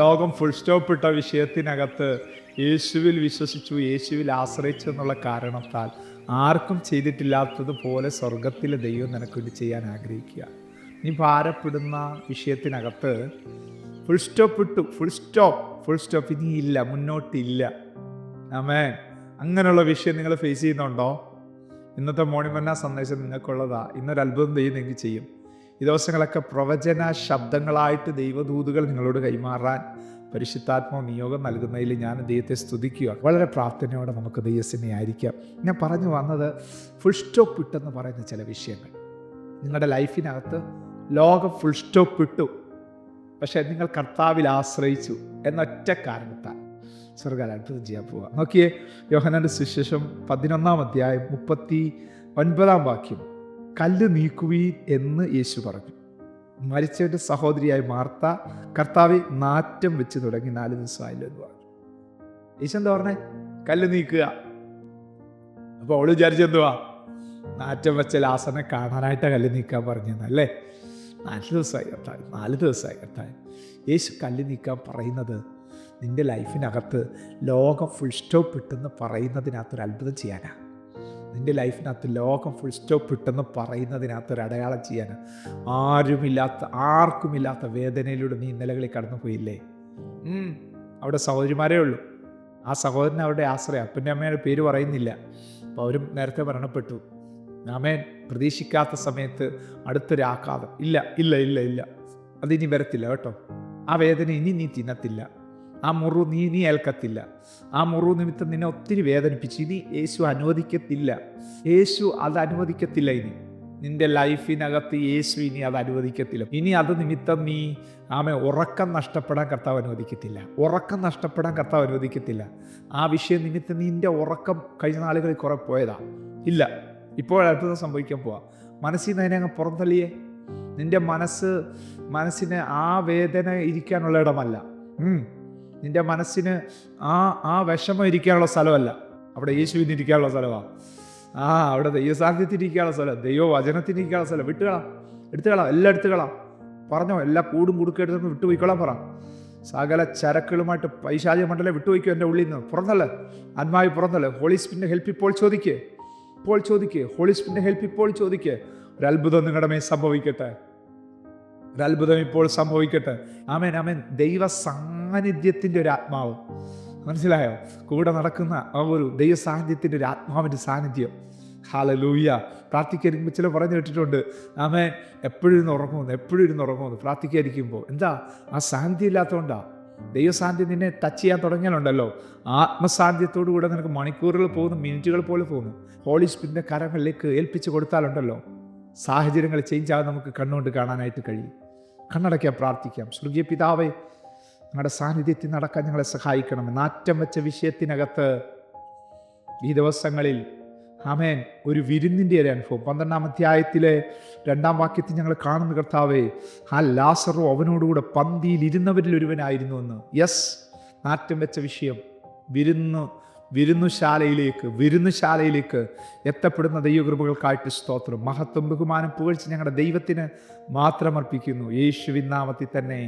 ലോകം full stop ഇട്ട വിഷയത്തിനകത്ത് യേശുവിൽ വിശ്വസിച്ചു, യേശുവിൽ ആശ്രയിച്ചു എന്നുള്ള കാരണത്താൽ ആർക്കും ചെയ്തിട്ടില്ലാത്തതുപോലെ സ്വർഗത്തിലെ ദൈവം നിനക്ക് വേണ്ടി ചെയ്യാൻ ആഗ്രഹിക്കുക. നീ ഭാരപ്പെടുന്ന വിഷയത്തിനകത്ത് ഫുൾ സ്റ്റോപ്പ് ഇട്ടു. ഫുൾ സ്റ്റോപ്പ് ഇനിയില്ല, മുന്നോട്ടില്ല. ആമേൻ. അങ്ങനെയുള്ള വിഷയം നിങ്ങൾ ഫേസ് ചെയ്യുന്നുണ്ടോ? ഇന്നത്തെ മോർണിംഗ് മന്ന സന്ദേശം നിങ്ങൾക്കുള്ളതാ. ഇന്നൊരു അത്ഭുതം ദൈവം നിങ്ങൾക്ക് ചെയ്യും. ഈ ദിവസങ്ങളൊക്കെ പ്രവചന ശബ്ദങ്ങളായിട്ട് ദൈവദൂതുകൾ നിങ്ങളോട് കൈമാറാൻ പരിശുദ്ധാത്മാവ് നിയോഗം നൽകുന്നതിൽ ഞാൻ ദൈവത്തെ സ്തുതിക്കുക. വളരെ പ്രാർത്ഥനയോടെ നമുക്ക് ദൈവത്തിനെ ആയിരിക്കാം. ഞാൻ പറഞ്ഞു വന്നത് ഫുൾ സ്റ്റോപ്പ് ഇട്ടെന്ന് പറയുന്ന ചില വിഷയങ്ങൾ നിങ്ങളുടെ ലൈഫിനകത്ത് ലോകം ഫുൾ സ്റ്റോപ്പ് ഇട്ടു, പക്ഷേ നിങ്ങൾ കർത്താവിൽ ആശ്രയിച്ചു എന്നൊറ്റ കാരണത്താൽ സ്വർഗ്ഗം അത്ഭുതം ചെയ്യാൻ പോവുക. നോക്കിയേ, യോഹന്നാന്റെ സുവിശേഷം 11-ാം അധ്യായം 39-ാം വാക്യം. കല്ല് നീക്കുവീൻ എന്ന് യേശു പറഞ്ഞു. മരിച്ചവൻ്റെ സഹോദരിയായ മാർത്ത കർത്താവെ നാറ്റം വെച്ച് തുടങ്ങി 4 ദിവസമായില്ലോ എന്ന് പറഞ്ഞു. യേശു എന്താ പറഞ്ഞേ? കല്ല് നീക്കുക. അപ്പോൾ അവള് വിചാരിച്ചെന്തുവാ? നാറ്റം വെച്ച ലാസറിനെ കാണാനായിട്ടാണ് കല്ല് നീക്കാൻ പറഞ്ഞല്ലേ. 4 ദിവസമായി കർത്താവ്, 4 ദിവസമായി കർത്താവ്. യേശു കല്ല് നീക്കാൻ പറയുന്നത് നിൻ്റെ ലൈഫിനകത്ത് ലോകം ഫുൾ സ്റ്റോപ്പ് ഇട്ടെന്ന് പറയുന്നതിനകത്തൊരു അത്ഭുതം ചെയ്യാനാണ്. നിൻ്റെ ലൈഫിനകത്ത് ലോകം ഫുൾ സ്റ്റോപ്പ് ഇട്ടെന്ന് പറയുന്നതിനകത്തൊരു അടയാളം ചെയ്യാൻ. ആർക്കുമില്ലാത്ത വേദനയിലൂടെ നീ ഇന്നലകളിൽ കടന്നു പോയില്ലേ? അവിടെ സഹോദരിമാരേ ഉള്ളൂ. ആ സഹോദരൻ അവരുടെ ആശ്രയം. അപ്പൻ്റെ അമ്മയുടെ പേര് പറയുന്നില്ല. അപ്പോൾ അവരും നേരത്തെ മരണപ്പെട്ടു. ആമേൻ. പ്രതീക്ഷിക്കാത്ത സമയത്ത് അടുത്തൊരു ആഘാതം. ഇല്ല അതിനി വരത്തില്ല കേട്ടോ. ആ വേദന ഇനി നീ തിന്നത്തില്ല. ആ മുറിവ് നീ ഏൽക്കത്തില്ല. ആ മുറിവ് നിമിത്തം നിന്നെ ഒത്തിരി വേദനിപ്പിച്ച് ഇനി യേശു അനുവദിക്കത്തില്ല. യേശു അത് അനുവദിക്കത്തില്ല. ഇനി നിന്റെ ലൈഫിനകത്ത് യേശു ഇനി അത് അനുവദിക്കത്തില്ല. ഇനി അത് നിമിത്തം നീ ഉറക്കം നഷ്ടപ്പെടാൻ കർത്താവ് അനുവദിക്കത്തില്ല. ആ വിഷയം നിമിത്തം നിന്റെ ഉറക്കം കഴിഞ്ഞ നാളുകളിൽ കുറെ പോയതാ. ഇല്ല, ഇപ്പോൾ അത്ഭുതം സംഭവിക്കാൻ പോവാ. മനസ്സിൽ നിന്ന് അതിനെ അങ്ങ് പുറന്തള്ളിയേ. നിന്റെ മനസ്സിന് ആ വേദന ഇരിക്കാനുള്ള ഇടമല്ല. നിന്റെ മനസ്സിന് ആ വിഷമം ഇരിക്കാനുള്ള സ്ഥലമല്ല. അവിടെ യേശുവിന് ഇരിക്കാനുള്ള സ്ഥലമാണ്. അവിടെ ദൈവസാന്നിധ്യത്തിന് ഇരിക്കാനുള്ള സ്ഥലം, ദൈവവചനത്തിന് ഇരിക്കാനുള്ള സ്ഥലം. എടുത്തുകളാം, എല്ലാം എടുത്തുകളാം. പറഞ്ഞോ, എല്ലാ കൂടും കുടുക്കെടുത്ത് വിട്ടുപോയിക്കൊള്ളാൻ പറ. സകല ചരക്കുകളുമായിട്ട് പൈശാചിക മണ്ഡലം വിട്ടുപോയിക്കോ. എൻ്റെ ഉള്ളിൽ നിന്ന് പുറന്നല്ലേ, ആത്മാവി പുറന്നല്ലേ. ഹോളി സ്പിരിറ്റിന്റെ ഹെൽപ്പ് ഇപ്പോൾ ചോദിക്കേ. ഹോളി സ്പിരിറ്റിന്റെ ഹെൽപ്പ് ഇപ്പോൾ ചോദിക്കേ. ഒരു അത്ഭുതം നിങ്ങളുടെ മേൽ സംഭവിക്കട്ടെ. ഒരത്ഭുതം ഇപ്പോൾ സംഭവിക്കട്ടെ. ആമേൻ. ദൈവ സാന്നിധ്യത്തിൻ്റെ ഒരു ആത്മാവ്, മനസ്സിലായോ? കൂടെ നടക്കുന്ന ആ ഒരു ദൈവ സാന്നിധ്യത്തിൻ്റെ ഒരു ആത്മാവിൻ്റെ സാന്നിധ്യം. ഹല്ലേലൂയ. പ്രാർത്ഥിക്കാതിരിക്കുമ്പോൾ ചില പറഞ്ഞു കേട്ടിട്ടുണ്ട്, ആമേൻ, എപ്പോഴും ഇരുന്ന് ഉറങ്ങുമെന്ന് പ്രാർത്ഥിക്കാതിരിക്കുമ്പോൾ. എന്താ? ആ സാന്നിധ്യം ഇല്ലാത്തതുകൊണ്ടാണ്. ദൈവസാന്നിധ്യം നിന്നെ ടച്ച് ചെയ്യാൻ തുടങ്ങിയാലുണ്ടല്ലോ, ആത്മസാന്നിധ്യത്തോടു കൂടെ നിനക്ക് മണിക്കൂറുകൾ പോകുന്നു, മിനിറ്റുകൾ പോലെ പോകുന്നു. ഹോളി സ്പിരിറ്റിന്റെ കരങ്ങളിലേക്ക് ഏൽപ്പിച്ച് കൊടുത്താലുണ്ടല്ലോ, സാഹചര്യങ്ങൾ ചേഞ്ച് ആകാൻ നമുക്ക് കണ്ണുകൊണ്ട് കാണാനായിട്ട് കഴിയും. കണ്ണടയ്ക്കാം, പ്രാർത്ഥിക്കാം. സ്വർഗീയ പിതാവേ, ഞങ്ങളുടെ സാന്നിധ്യത്തിൽ നടക്കാൻ ഞങ്ങളെ സഹായിക്കണം. നാറ്റം വെച്ച വിഷയത്തിനകത്ത് ഈ ദിവസങ്ങളിൽ ആമേൻ ഒരു വിരുന്നിൻ്റെ ഒരു അനുഭവം 12-ാം അധ്യായത്തിലെ 2-ാം വാക്യത്തിൽ ഞങ്ങൾ കാണുന്ന കർത്താവേ, ആ ലാസറോ അവനോടുകൂടെ പന്തിയിൽ ഇരുന്നവരിൽ ഒരുവനായിരുന്നു എന്ന്. യെസ്, നാറ്റം വെച്ച വിഷയം വിരുന്നുശാലയിലേക്ക് എത്തപ്പെടുന്ന ദൈവകൃപകൾക്കായിട്ട് സ്തോത്രം. മഹത്വം, ബഹുമാനം, പുകഴ്ച ഞങ്ങളുടെ ദൈവത്തിന് മാത്രം അർപ്പിക്കുന്നു, യേശുവിൻ നാമത്തിൽ തന്നെ.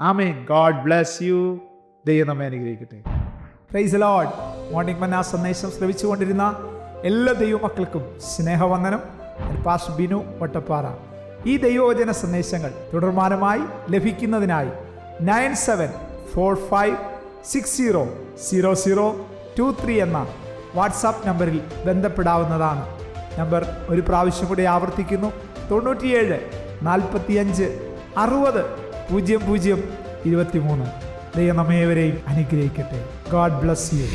ആമേൻ. God bless you. ദൈവം നമ്മെ അനുഗ്രഹിക്കട്ടെ. Praise the Lord. മോർണിംഗ് മന്ന സന്ദേശം ശ്രവിച്ചുകൊണ്ടിരുന്ന എല്ലാ ദൈവമക്കൾക്കും സ്നേഹവന്ദനം. പാസ്റ്റർ ബിനു വട്ടപ്പാറ. ഈ ദൈവവചന സന്ദേശങ്ങൾ തുടർമാനമായി ലഭിക്കുന്നതിനായി 9745600023 എന്ന വാട്സാപ്പ് നമ്പറിൽ ബന്ധപ്പെടാവുന്നതാണ്. നമ്പർ ഒരു പ്രാവശ്യം കൂടി ആവർത്തിക്കുന്നു: 97 45 60 00 23. ദൈവം നമ്മേവരെയും അനുഗ്രഹിക്കട്ടെ. God bless you.